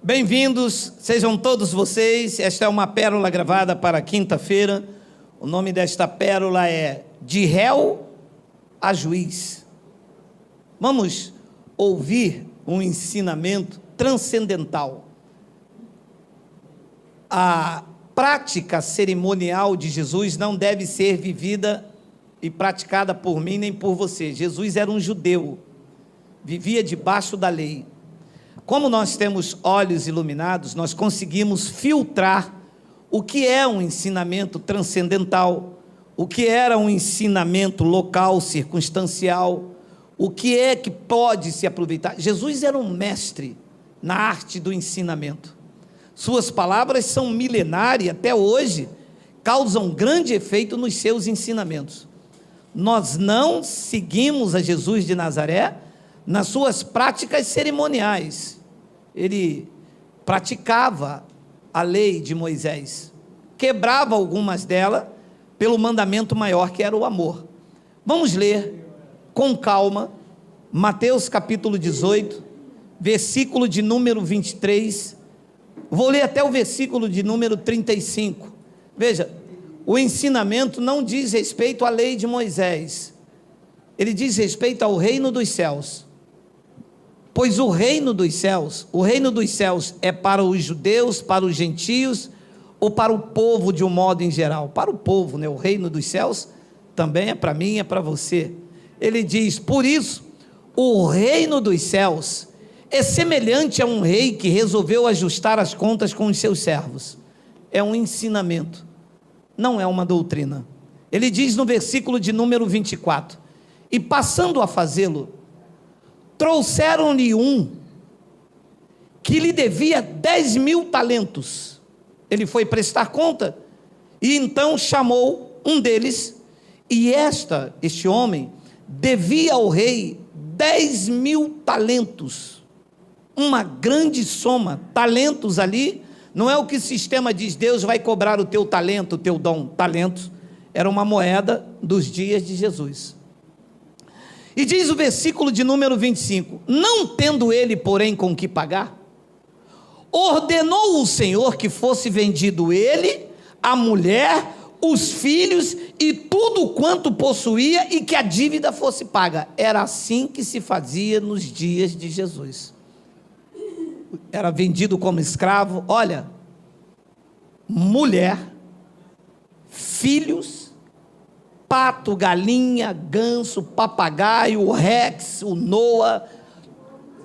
Bem-vindos, sejam todos vocês. Esta é uma pérola gravada para quinta-feira. O nome desta pérola é De Réu a Juiz. Vamos ouvir um ensinamento transcendental. A prática cerimonial de Jesus não deve ser vivida e praticada por mim nem por você. Jesus era um judeu, vivia debaixo da lei. Como nós temos olhos iluminados, nós conseguimos filtrar o que é um ensinamento transcendental, o que era um ensinamento local, circunstancial, o que é que pode se aproveitar. Jesus era um mestre na arte do ensinamento. Suas palavras são milenares e até hoje causam grande efeito nos seus ensinamentos. Nós não seguimos a Jesus de Nazaré nas suas práticas cerimoniais. Ele praticava a lei de Moisés, quebrava algumas delas pelo mandamento maior, que era o amor. Vamos ler com calma Mateus capítulo 18, versículo de número 23, vou ler até o versículo de número 35. Veja, o ensinamento não diz respeito à lei de Moisés, ele diz respeito ao reino dos céus. Pois o reino dos céus é para os judeus, para os gentios, ou para o povo de um modo em geral? Para o povo, né? O reino dos céus também é para mim, é para você. Ele diz, por isso, o reino dos céus é semelhante a um rei que resolveu ajustar as contas com os seus servos. É um ensinamento, não é uma doutrina. Ele diz no versículo de número 24, e passando a fazê-lo, trouxeram-lhe um que lhe devia 10.000 talentos. Ele foi prestar conta e então chamou um deles, e este homem devia ao rei 10.000 talentos, uma grande soma. Talentos ali não é o que o sistema diz, Deus vai cobrar o teu talento, o teu dom. Talentos era uma moeda dos dias de Jesus. E diz o versículo de número 25, não tendo ele, porém, com que pagar, ordenou o Senhor que fosse vendido ele, a mulher, os filhos e tudo quanto possuía, e que a dívida fosse paga. Era assim que se fazia nos dias de Jesus. Era vendido como escravo, olha, mulher, filhos, pato, galinha, ganso, papagaio, o Rex, o Noah,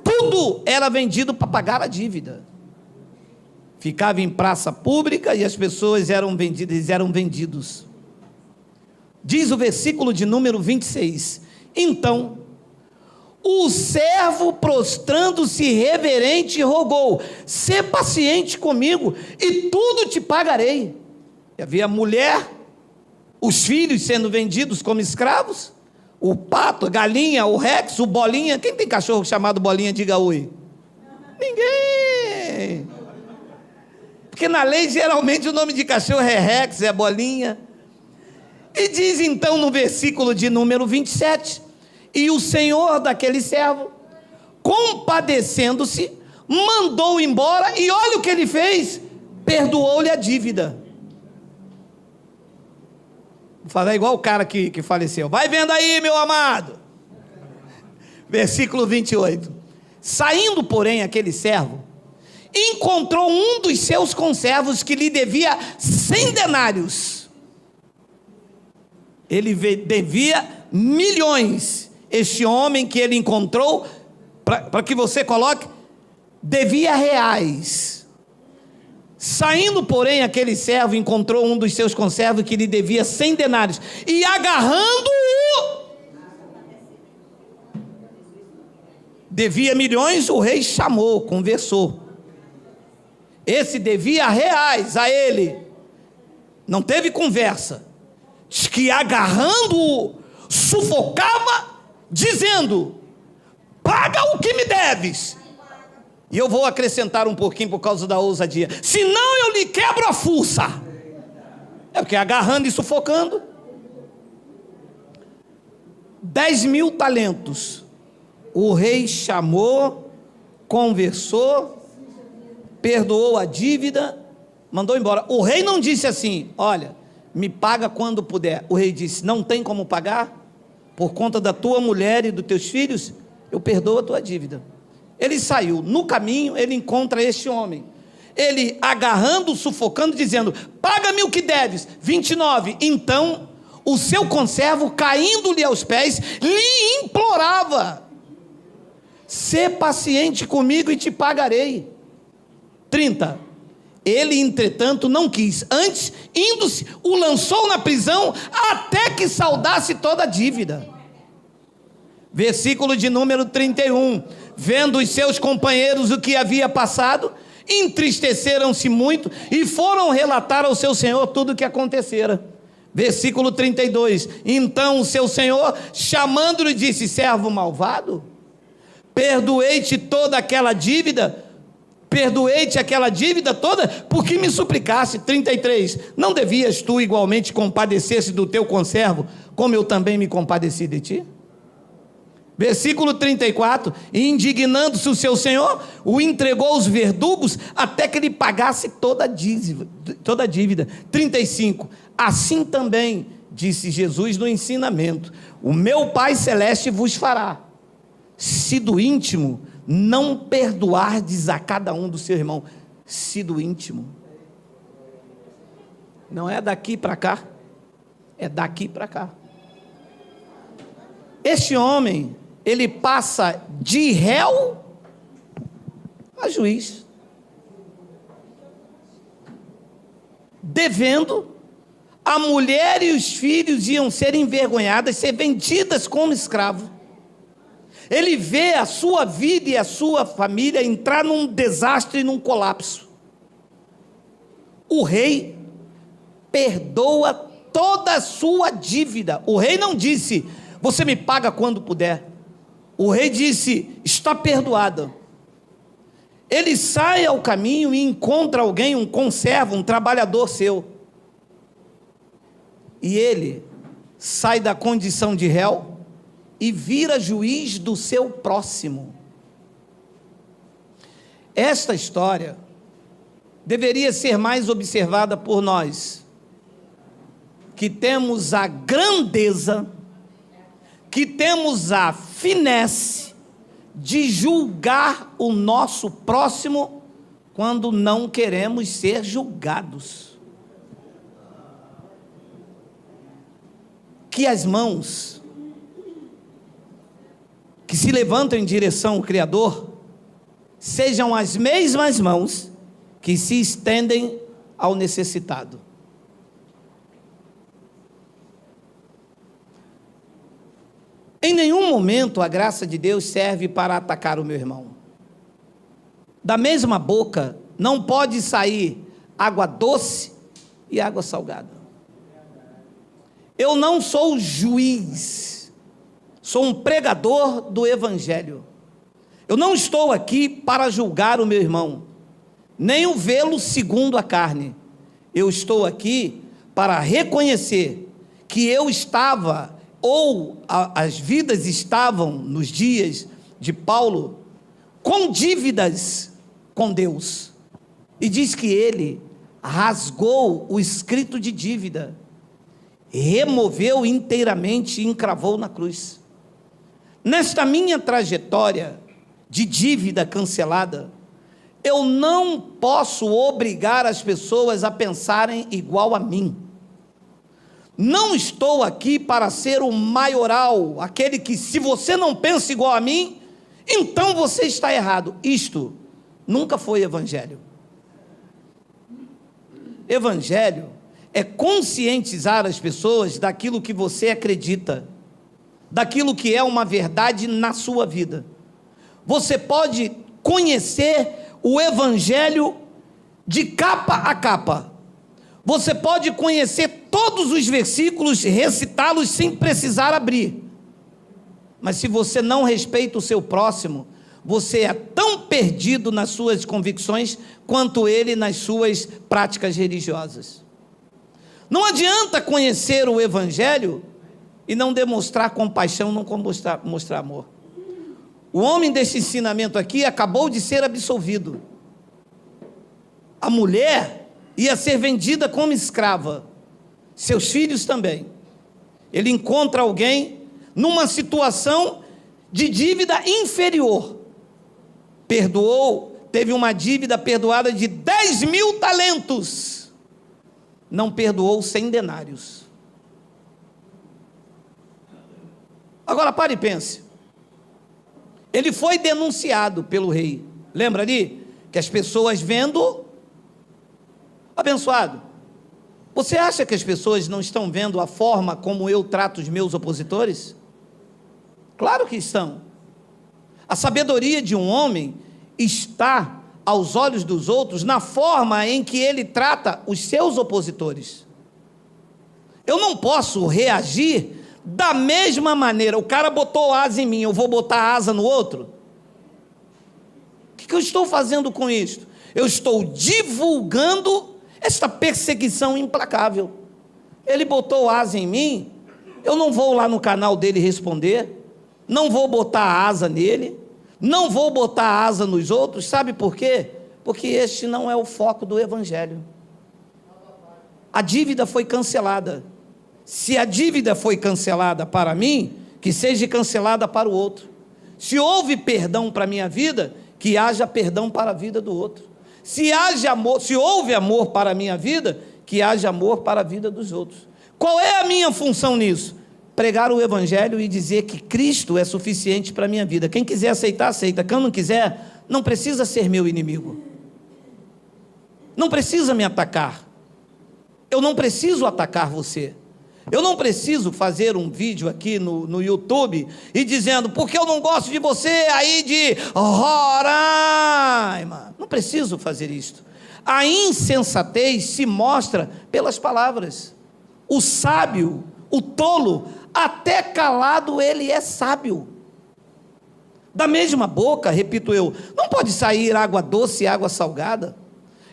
tudo era vendido para pagar a dívida. Ficava em praça pública e as pessoas eram vendidos. Diz o versículo de número 26, então, o servo prostrando-se reverente rogou, sê paciente comigo e tudo te pagarei. E havia mulher, os filhos sendo vendidos como escravos, o pato, a galinha, o Rex, o Bolinha. Quem tem cachorro chamado Bolinha, diga oi. Ninguém. Porque na lei geralmente o nome de cachorro é Rex, é Bolinha. E diz então no versículo de número 27, e o senhor daquele servo, compadecendo-se, mandou embora, e olha o que ele fez, perdoou-lhe a dívida. Vou falar igual o cara que faleceu. Vai vendo aí, meu amado. Versículo 28. Saindo, porém, aquele servo, encontrou um dos seus conservos que lhe devia 100 denários. Ele devia milhões. Este homem que ele encontrou, para que você coloque, devia reais. Saindo, porém, aquele servo encontrou um dos seus conservos que lhe devia 100 denários, e agarrando-o, devia milhões, o rei chamou, conversou. Esse devia reais a ele, não teve conversa, diz que agarrando-o, sufocava, dizendo, paga o que me deves. E eu vou acrescentar um pouquinho por causa da ousadia, senão eu lhe quebro a fuça. É porque agarrando e sufocando. 10.000 talentos. O rei chamou, conversou, perdoou a dívida, mandou embora. O rei não disse assim: olha, me paga quando puder. O rei disse: não tem como pagar? Por conta da tua mulher e dos teus filhos, eu perdoo a tua dívida. Ele saiu, no caminho ele encontra este homem, ele agarrando, sufocando, dizendo: paga-me o que deves. 29, então o seu conservo, caindo-lhe aos pés, lhe implorava: sê paciente comigo e te pagarei. 30, ele entretanto não quis, antes, indo-se, o lançou na prisão, até que saldasse toda a dívida. Versículo de número 31, vendo os seus companheiros o que havia passado, entristeceram-se muito, e foram relatar ao seu senhor tudo o que acontecera. Versículo 32, então o seu senhor, chamando-lhe, disse: servo malvado, perdoei-te aquela dívida toda, porque me suplicaste. 33, não devias tu igualmente compadecer-se do teu conservo, como eu também me compadeci de ti? Versículo 34, indignando-se o seu senhor, o entregou aos verdugos, até que ele pagasse toda a dívida. 35, assim também, disse Jesus no ensinamento, o meu Pai Celeste vos fará, se do íntimo não perdoardes a cada um do seu irmão. Se do íntimo, não é daqui para cá, é daqui para cá. Este homem, ele passa de réu a juiz, devendo. A mulher e os filhos iam ser envergonhadas, ser vendidas como escravo. Ele vê a sua vida e a sua família entrar num desastre e num colapso. O rei perdoa toda a sua dívida. O rei não disse: você me paga quando puder. O rei disse: está perdoado. Ele sai ao caminho e encontra alguém, um conservo, um trabalhador seu. E ele sai da condição de réu e vira juiz do seu próximo. Esta história deveria ser mais observada por nós, que temos a grandeza, que temos a finesse de julgar o nosso próximo quando não queremos ser julgados. Que as mãos que se levantam em direção ao Criador sejam as mesmas mãos que se estendem ao necessitado. Em nenhum momento a graça de Deus serve para atacar o meu irmão. Da mesma boca não pode sair água doce e água salgada. Eu não sou juiz, sou um pregador do Evangelho. Eu não estou aqui para julgar o meu irmão, nem o vê-lo segundo a carne. Eu estou aqui para reconhecer que eu estava, ou as vidas estavam, nos dias de Paulo, com dívidas com Deus. E diz que ele rasgou o escrito de dívida, removeu inteiramente e encravou na cruz. Nesta minha trajetória de dívida cancelada, eu não posso obrigar as pessoas a pensarem igual a mim. Não estou aqui para ser o maioral, aquele que, se você não pensa igual a mim, então você está errado. Isto nunca foi evangelho. Evangelho é conscientizar as pessoas daquilo que você acredita, daquilo que é uma verdade na sua vida. Você pode conhecer o Evangelho de capa a capa. Você pode conhecer todos os versículos, recitá-los sem precisar abrir. Mas se você não respeita o seu próximo, você é tão perdido nas suas convicções quanto ele nas suas práticas religiosas. Não adianta conhecer o Evangelho e não demonstrar compaixão, não mostrar amor. O homem desse ensinamento aqui acabou de ser absolvido. A mulher ia ser vendida como escrava, seus filhos também. Ele encontra alguém numa situação de dívida inferior. Perdoou, teve uma dívida perdoada de 10.000 talentos. Não perdoou 100 denários. Agora pare e pense. Ele foi denunciado pelo rei. Lembra ali? Que as pessoas vendo... Abençoado, você acha que as pessoas não estão vendo a forma como eu trato os meus opositores? Claro que estão. A sabedoria de um homem está aos olhos dos outros na forma em que ele trata os seus opositores. Eu não posso reagir da mesma maneira. O cara botou asa em mim, eu vou botar asa no outro? O que eu estou fazendo com isto? Eu estou divulgando esta perseguição implacável. Ele botou asa em mim, eu não vou lá no canal dele responder, não vou botar asa nele, não vou botar asa nos outros. Sabe por quê? Porque este não é o foco do evangelho. A dívida foi cancelada. Se a dívida foi cancelada para mim, que seja cancelada para o outro. Se houve perdão para a minha vida, que haja perdão para a vida do outro. Se houve amor para a minha vida, que haja amor para a vida dos outros. Qual é a minha função nisso? Pregar o evangelho e dizer que Cristo é suficiente para a minha vida. Quem quiser aceitar, aceita. Quem não quiser, não precisa ser meu inimigo. Não precisa me atacar. Eu não preciso atacar você. Eu não preciso fazer um vídeo aqui no YouTube e dizendo, porque eu não gosto de você aí de Roraima. Não preciso fazer isto. A insensatez se mostra pelas palavras. O sábio, o tolo, até calado ele é sábio. Da mesma boca, repito eu, não pode sair água doce e água salgada.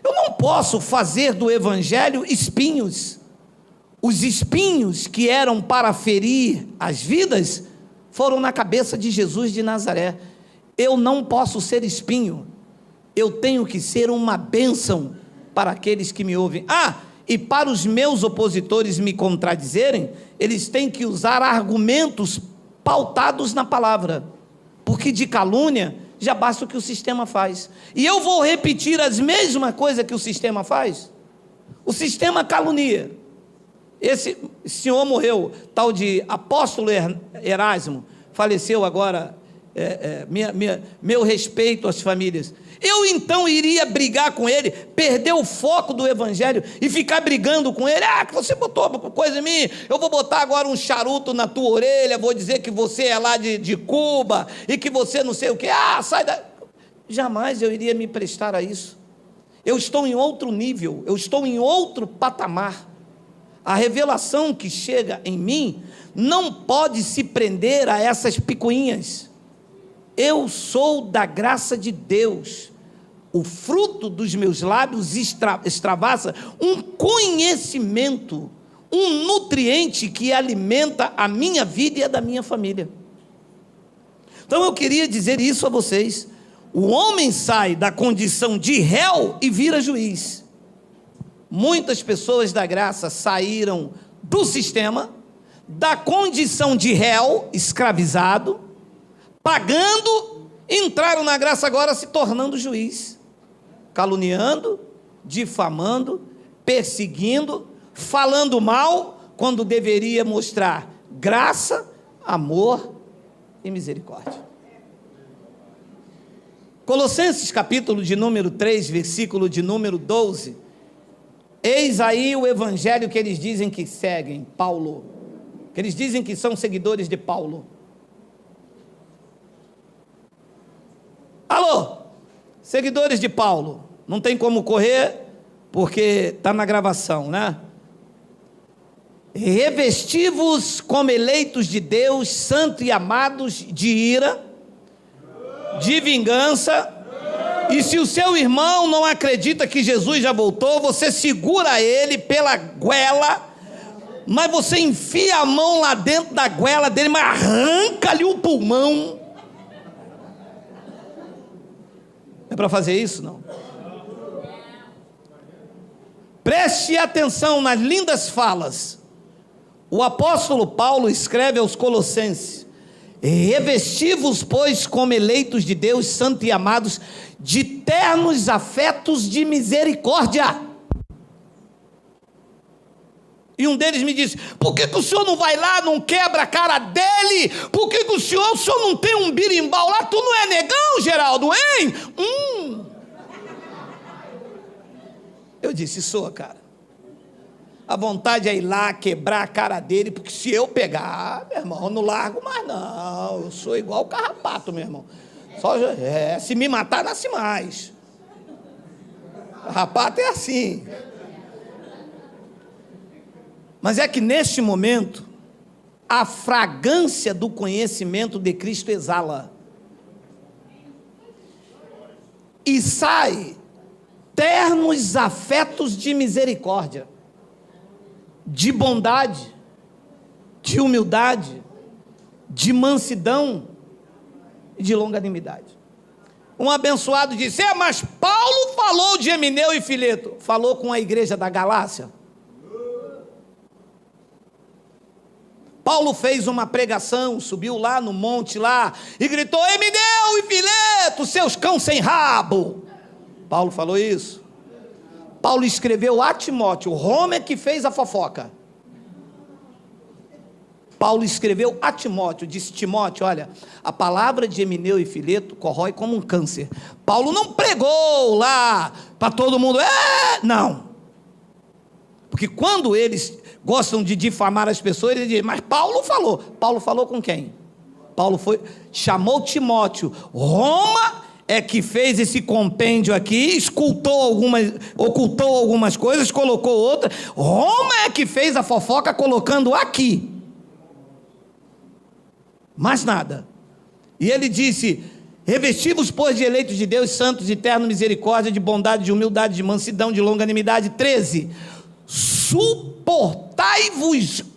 Eu não posso fazer do evangelho espinhos. Os espinhos que eram para ferir as vidas foram na cabeça de Jesus de Nazaré. Eu não posso ser espinho, eu tenho que ser uma bênção para aqueles que me ouvem. E para os meus opositores me contradizerem, eles têm que usar argumentos pautados na palavra, porque de calúnia já basta o que o sistema faz. E eu vou repetir as mesmas coisas que o sistema faz. O sistema calunia. Esse senhor morreu, tal de apóstolo Erasmo, faleceu agora, meu respeito às famílias. Eu então iria brigar com ele, perder o foco do evangelho e ficar brigando com ele. Que você botou coisa em mim, eu vou botar agora um charuto na tua orelha, vou dizer que você é lá de Cuba e que você não sei o que. Sai da... Jamais eu iria me prestar a isso. Eu estou em outro nível, eu estou em outro patamar. A revelação que chega em mim não pode se prender a essas picuinhas. Eu sou da graça de Deus. O fruto dos meus lábios extravasa um conhecimento, um nutriente que alimenta a minha vida e a da minha família. Então eu queria dizer isso a vocês. O homem sai da condição de réu e vira juiz. Muitas pessoas da graça saíram do sistema, da condição de réu, escravizado, pagando, entraram na graça agora se tornando juiz, caluniando, difamando, perseguindo, falando mal, quando deveria mostrar graça, amor e misericórdia. Colossenses capítulo de número 3, versículo de número 12, eis aí o evangelho que eles dizem que seguem, Paulo, que eles dizem que são seguidores de Paulo. Alô, seguidores de Paulo, não tem como correr, porque está na gravação, né? Revesti-vos como eleitos de Deus, santos e amados, de ira, de vingança. E se o seu irmão não acredita que Jesus já voltou, você segura ele pela goela, mas você enfia a mão lá dentro da goela dele, mas arranca-lhe o pulmão. É para fazer isso? Não. Preste atenção nas lindas falas. O apóstolo Paulo escreve aos Colossenses: revesti-vos, pois, como eleitos de Deus, santos e amados, de ternos afetos de misericórdia. E um deles me disse: por que o senhor não vai lá, não quebra a cara dele? Por que o senhor não tem um birimbau lá? Tu não é negão, Geraldo, hein? Eu disse: sou, cara. A vontade é ir lá, quebrar a cara dele, porque se eu pegar, meu irmão, eu não largo mais não. Eu sou igual o carrapato, meu irmão. Se me matar, nasce mais. Carrapato é assim. Mas é que neste momento, a fragrância do conhecimento de Cristo exala. E sai ternos afetos de misericórdia, de bondade, de humildade, de mansidão e de longanimidade. Um abençoado disse: mas Paulo falou de Emineu e Fileto. Falou com a igreja da Galácia. Paulo fez uma pregação, subiu lá no monte lá e gritou: Emineu e Fileto, seus cães sem rabo. Paulo falou isso. Paulo escreveu a Timóteo. Roma é que fez a fofoca. Paulo escreveu a Timóteo, disse: Timóteo, olha, a palavra de Emineu e Fileto corrói como um câncer. Paulo não pregou lá para todo mundo, não. Porque quando eles gostam de difamar as pessoas, eles dizem: mas Paulo falou. Paulo falou com quem? Paulo chamou Timóteo. Roma é que fez esse compêndio aqui, ocultou algumas coisas, colocou outras. Roma é que fez a fofoca colocando aqui. Mais nada. E ele disse: revesti-vos, pois, de eleitos de Deus, santos, de terno misericórdia, de bondade, de humildade, de mansidão, de longanimidade. 13. Suportai-vos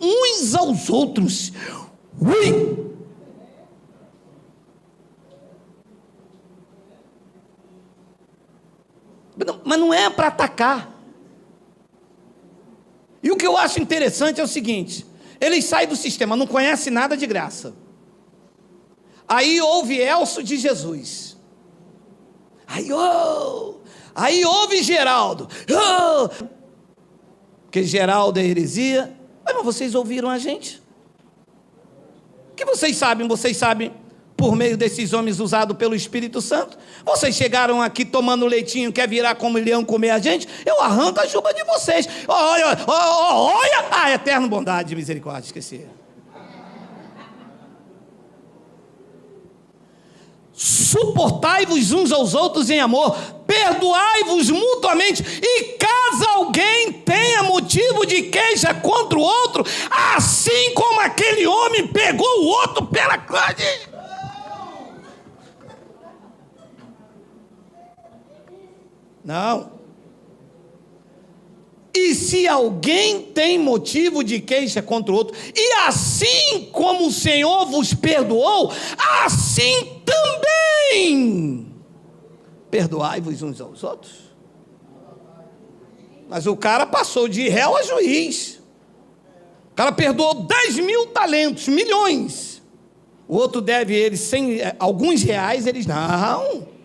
uns aos outros. Ui! Mas não é para atacar. E o que eu acho interessante é o seguinte: eles saem do sistema, não conhecem nada de graça. Aí ouve Elcio de Jesus. Aí ouve Geraldo. Porque Geraldo é heresia. Mas vocês ouviram a gente? O que vocês sabem? Vocês sabem por meio desses homens usados pelo Espírito Santo. Vocês chegaram aqui tomando leitinho, quer virar como leão comer a gente? Eu arranco a juba de vocês. Olha, eterna bondade e misericórdia, esqueci. Suportai-vos uns aos outros em amor, perdoai-vos mutuamente, e caso alguém tenha motivo de queixa contra o outro, assim como aquele homem pegou o outro pela carne. Não. E se alguém tem motivo de queixa contra o outro, e assim como o Senhor vos perdoou, assim também perdoai-vos uns aos outros. Mas o cara passou de réu a juiz. O cara perdoou 10 mil talentos, milhões. O outro deve ele alguns reais, eles não.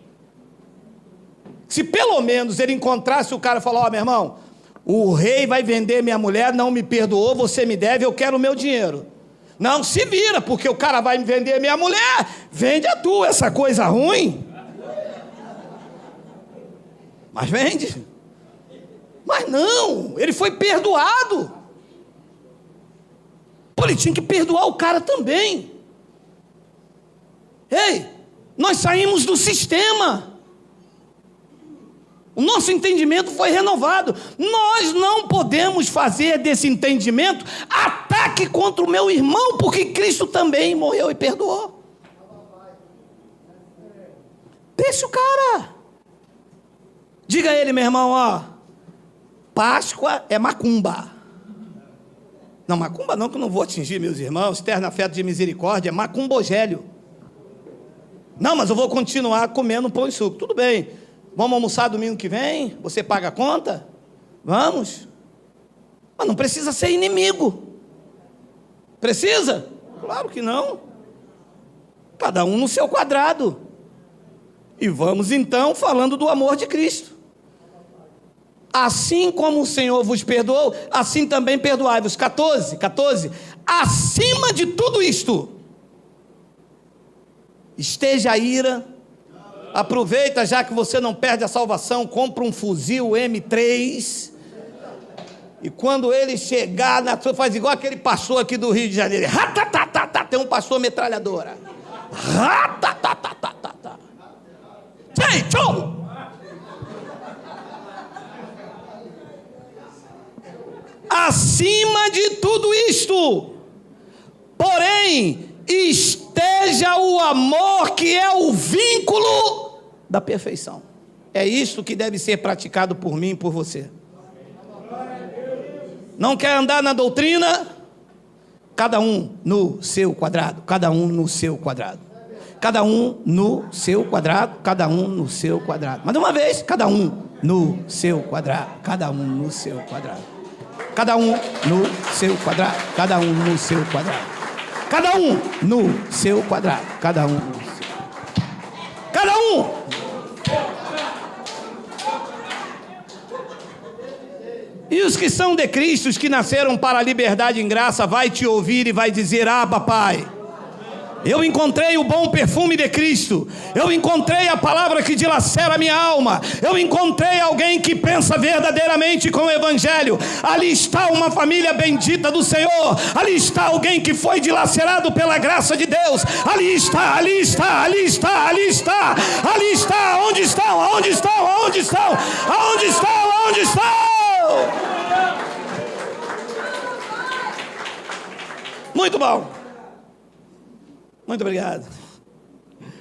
Se pelo menos ele encontrasse o cara e falar: meu irmão, o rei vai vender minha mulher, não me perdoou, você me deve, eu quero o meu dinheiro. Não, se vira, porque o cara vai me vender minha mulher, vende a tua, essa coisa ruim. Mas vende. Mas não, ele foi perdoado. Pô, ele tinha que perdoar o cara também. Ei, nós saímos do sistema. O nosso entendimento foi renovado. Nós não podemos fazer desse entendimento ataque contra o meu irmão, porque Cristo também morreu e perdoou. Deixa o cara. Diga a ele, meu irmão, Páscoa é macumba. Não, macumba não, que eu não vou atingir meus irmãos. Terno afeto de misericórdia é macumbogélio. Não, mas eu vou continuar comendo pão e suco. Tudo bem. Vamos almoçar domingo que vem? Você paga a conta? Vamos. Mas não precisa ser inimigo. Precisa? Claro que não. Cada um no seu quadrado. E vamos então falando do amor de Cristo. Assim como o Senhor vos perdoou, assim também perdoai-vos. 14. Acima de tudo isto, esteja a ira. Aproveita, já que você não perde a salvação, compra um fuzil M3. E quando ele chegar na sua, faz igual aquele pastor aqui do Rio de Janeiro. Tem um pastor metralhadora. Tchau! Acima de tudo isto, porém, esteja o amor, que é o vínculo da perfeição. É isto que deve ser praticado por mim e por você. Não quer andar na doutrina? Cada um no seu quadrado, cada um no seu quadrado. Cada um no seu quadrado, cada um no seu quadrado. Mais uma vez, cada um no seu quadrado, cada um no seu quadrado. Cada um no seu quadrado, cada um no seu quadrado. Cada um no seu quadrado, cada um no seu. Cada um. E os que são de Cristo, os que nasceram para a liberdade em graça, vai te ouvir e vai dizer: ah, papai, eu encontrei o bom perfume de Cristo, eu encontrei a palavra que dilacera a minha alma, eu encontrei alguém que pensa verdadeiramente com o Evangelho. Ali está uma família bendita do Senhor, ali está alguém que foi dilacerado pela graça de Deus, ali está, ali está, ali está, ali está, ali está. Onde estão? Aonde estão? Aonde estão? Aonde estão? Aonde estão? Muito bom. Muito obrigado.